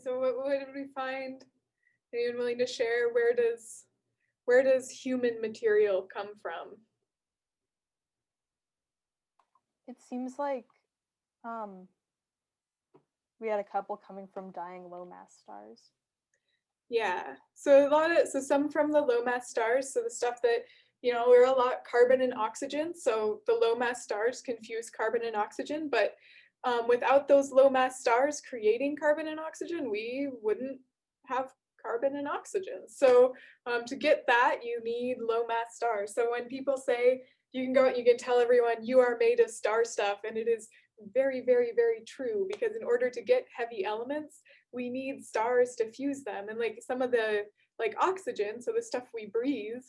So what did we find? Anyone willing to share? Where does human material come from? It seems like we had a couple coming from dying low mass stars. Yeah. So some from the low mass stars. So the stuff that, we're a lot carbon and oxygen. So the low mass stars can fuse carbon and oxygen, but without those low mass stars creating carbon and oxygen, we wouldn't have carbon and oxygen. So to get that, you need low mass stars. So when people say you can go out, you can tell everyone you are made of star stuff, and it is very, very, very true, because in order to get heavy elements, we need stars to fuse them. And like some of the like oxygen, so the stuff we breathe,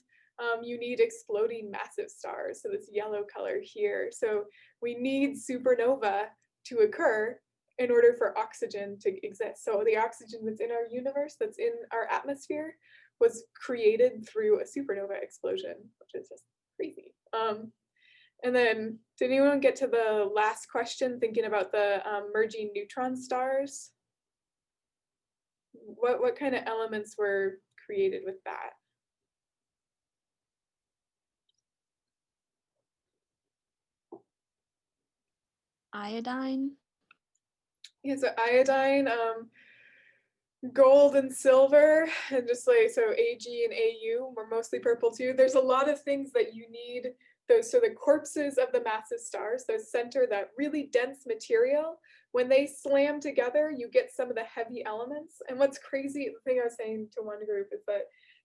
you need exploding massive stars. So this yellow color here. So we need supernova to occur in order for oxygen to exist. So the oxygen that's in our universe, that's in our atmosphere, was created through a supernova explosion, which is just crazy. And then, did anyone get to the last question, thinking about the merging neutron stars? What kind of elements were created with that? Iodine. Yeah, so iodine, gold and silver, and just like so Ag and Au were mostly purple too. There's a lot of things that you need. Those, so the corpses of the massive stars, those center that really dense material, when they slam together, you get some of the heavy elements. And what's crazy, the thing I was saying to one group is that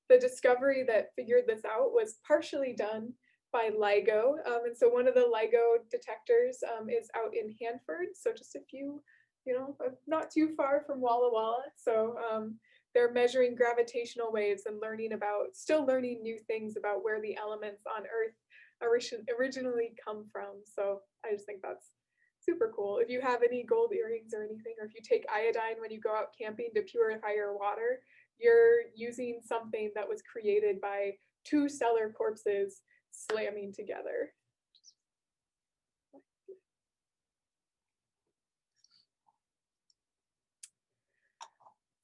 the discovery that figured this out was partially done by LIGO. And so one of the LIGO detectors is out in Hanford, so just a few, not too far from Walla Walla. So they're measuring gravitational waves and still learning new things about where the elements on Earth originally come from. So I just think that's super cool. If you have any gold earrings or anything, or if you take iodine when you go out camping to purify your water, you're using something that was created by two stellar corpses slamming together.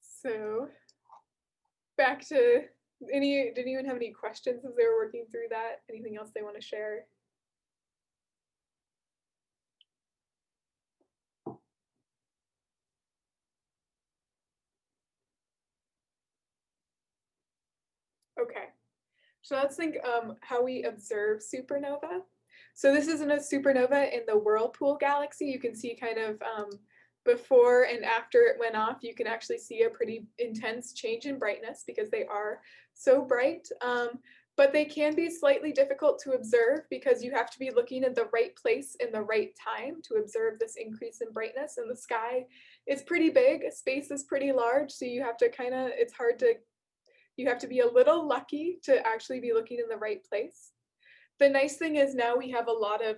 So back to did anyone have any questions as they were working through that? Anything else they want to share? Okay, so let's think how we observe supernova. So this isn't a supernova in the Whirlpool galaxy. You can see kind of before and after it went off, you can actually see a pretty intense change in brightness because they are so bright. But they can be slightly difficult to observe because you have to be looking at the right place in the right time to observe this increase in brightness. And the sky is pretty big, space is pretty large, so you have to you have to be a little lucky to actually be looking in the right place. The nice thing is now we have a lot of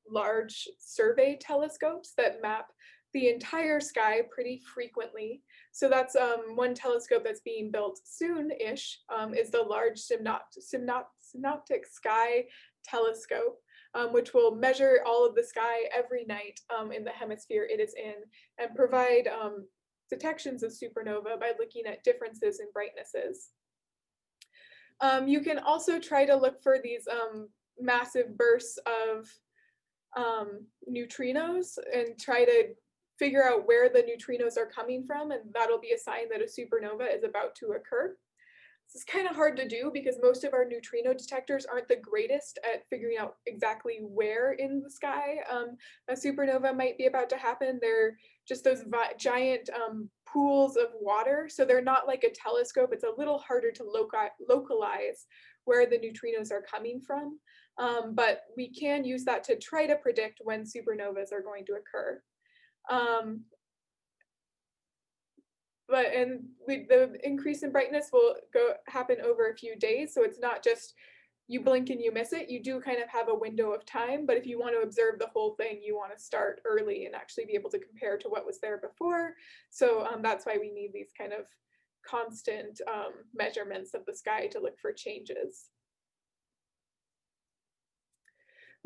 large survey telescopes that map the entire sky pretty frequently. So that's one telescope that's being built soon-ish is the Large Synoptic Sky Telescope, which will measure all of the sky every night in the hemisphere it is in and provide detections of supernova by looking at differences in brightnesses. You can also try to look for these massive bursts of neutrinos and try to figure out where the neutrinos are coming from, and that'll be a sign that a supernova is about to occur. This is kind of hard to do because most of our neutrino detectors aren't the greatest at figuring out exactly where in the sky a supernova might be about to happen. They're just those giant pools of water, so they're not like a telescope. It's a little harder to localize where the neutrinos are coming from, but we can use that to try to predict when supernovas are going to occur. The increase in brightness will happen over a few days, so it's not just you blink and you miss it. You do kind of have a window of time, but if you want to observe the whole thing, you want to start early and actually be able to compare to what was there before. So that's why we need these kind of constant measurements of the sky to look for changes.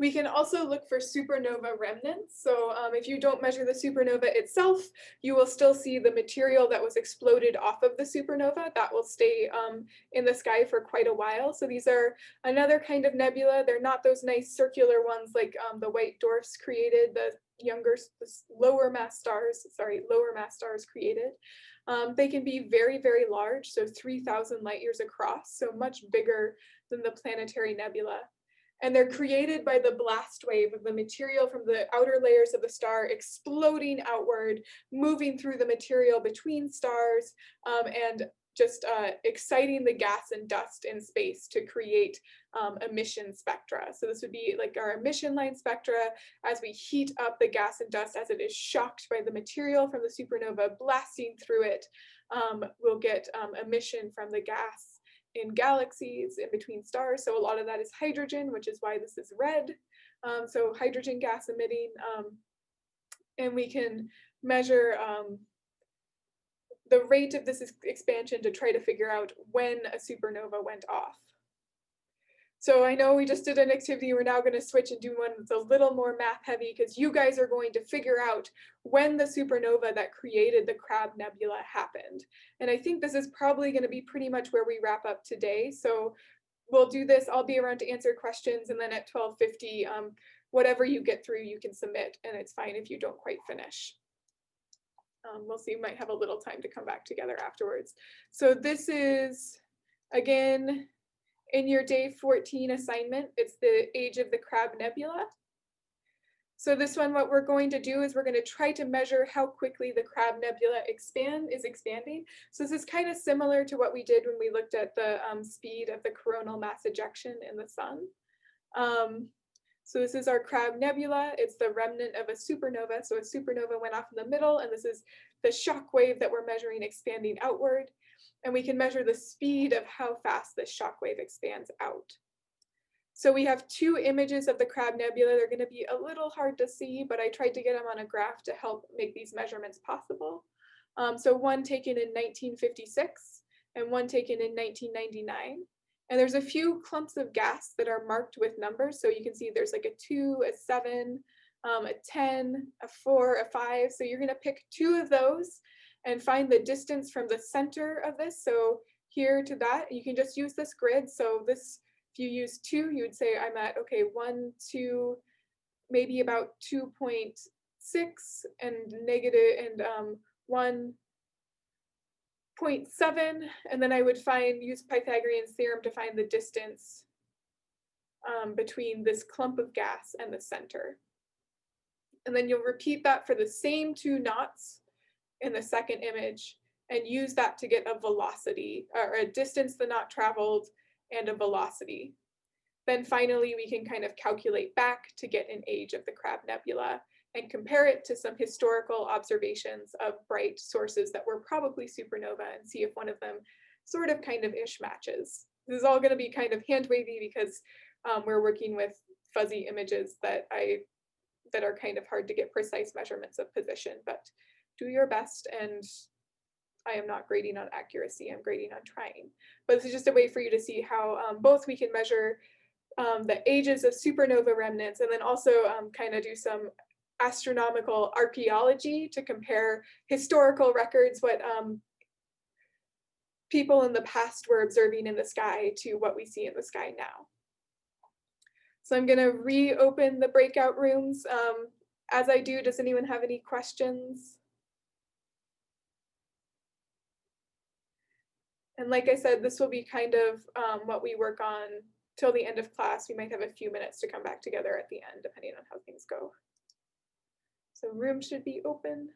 We can also look for supernova remnants. So if you don't measure the supernova itself, you will still see the material that was exploded off of the supernova that will stay in the sky for quite a while. So these are another kind of nebula. They're not those nice circular ones like the white dwarfs created, the lower mass stars created. They can be very, very large, so 3,000 light years across, so much bigger than the planetary nebula. And they're created by the blast wave of the material from the outer layers of the star exploding outward, moving through the material between stars, and just exciting the gas and dust in space to create emission spectra. So this would be like our emission line spectra. As we heat up the gas and dust as it is shocked by the material from the supernova blasting through it, we'll get emission from the gas in galaxies in between stars. So a lot of that is hydrogen, which is why this is red. So hydrogen gas emitting, and we can measure the rate of this expansion to try to figure out when a supernova went off. So I know we just did an activity, we're now going to switch and do one that's a little more math heavy because you guys are going to figure out when the supernova that created the Crab Nebula happened. And I think this is probably going to be pretty much where we wrap up today. So we'll do this, I'll be around to answer questions, and then at 12:50, whatever you get through you can submit, and it's fine if you don't quite finish. We'll see, we might have a little time to come back together afterwards. So this is, again, in your day 14 assignment, it's the age of the Crab Nebula. So this one, what we're going to do is we're going to try to measure how quickly the Crab Nebula is expanding. So this is kind of similar to what we did when we looked at the speed of the coronal mass ejection in the sun. So this is our Crab Nebula. It's the remnant of a supernova. So a supernova went off in the middle, and this is the shock wave that we're measuring expanding outward. And we can measure the speed of how fast this shock wave expands out. So we have two images of the Crab Nebula. They're going to be a little hard to see, but I tried to get them on a graph to help make these measurements possible. So one taken in 1956 and one taken in 1999. And there's a few clumps of gas that are marked with numbers. So you can see there's like a 2, a 7, a 10, a 4, a 5. So you're going to pick two of those and find the distance from the center of this. So here to that, you can just use this grid. So this, if you use 2, you would say I'm at, okay, 1, 2, maybe about 2.6 and negative and 1.7, and then I would use Pythagorean theorem to find the distance between this clump of gas and the center. And then you'll repeat that for the same 2 knots in the second image and use that to get a velocity, or a distance the knot traveled and a velocity. Then finally, we can kind of calculate back to get an age of the Crab Nebula and compare it to some historical observations of bright sources that were probably supernova and see if one of them sort of kind of ish matches. This is all going to be kind of hand wavy because we're working with fuzzy images that are kind of hard to get precise measurements of position, but do your best, and I am not grading on accuracy, I'm grading on trying. But this is just a way for you to see how both we can measure the ages of supernova remnants and then also kind of do some astronomical archaeology to compare historical records, what people in the past were observing in the sky to what we see in the sky now. So I'm going to reopen the breakout rooms. As I do, does anyone have any questions? And like I said, this will be kind of what we work on till the end of class. We might have a few minutes to come back together at the end, depending on how things go. So room should be open.